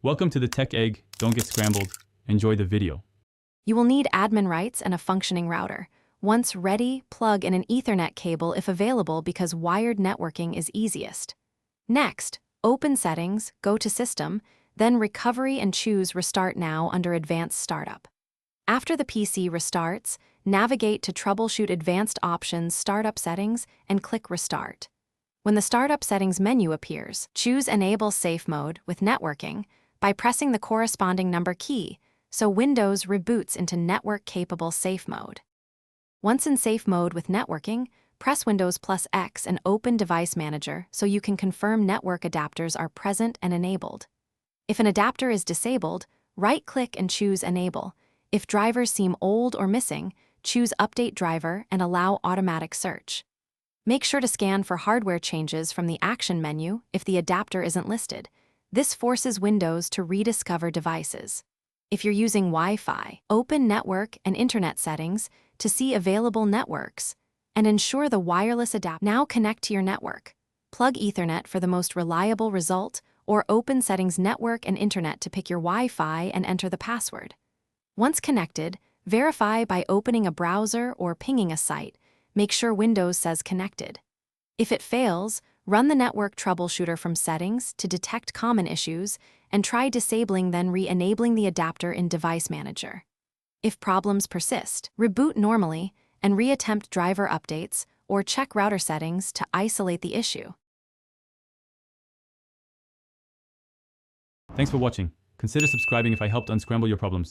Welcome to the Tech Egg. Don't get scrambled. Enjoy the video. You will need admin rights and a functioning router. Once ready, plug in an Ethernet cable if available because wired networking is easiest. Next, open Settings, go to System, then Recovery and choose Restart Now under Advanced Startup. After the PC restarts, navigate to Troubleshoot Advanced Options Startup Settings and click Restart. When the Startup Settings menu appears, choose Enable Safe Mode with Networking by pressing the corresponding number key, so Windows reboots into network-capable safe mode. Once in safe mode with networking, press Windows plus X and open Device Manager so you can confirm network adapters are present and enabled. If an adapter is disabled, right-click and choose Enable. If drivers seem old or missing, choose Update Driver and allow automatic search. Make sure to scan for hardware changes from the Action menu if the adapter isn't listed. This forces Windows to rediscover devices. If you're using Wi-Fi, open Network and Internet Settings to see available networks and ensure the wireless adapter. Now connect to your network. Plug Ethernet for the most reliable result or open Settings Network and Internet to pick your Wi-Fi and enter the password. Once connected, verify by opening a browser or pinging a site. Make sure Windows says connected. If it fails, run the network troubleshooter from Settings to detect common issues and try disabling then re-enabling the adapter in Device Manager. If problems persist, reboot normally and reattempt driver updates or check router settings to isolate the issue. Thanks for watching. Consider subscribing if I helped unscramble your problems.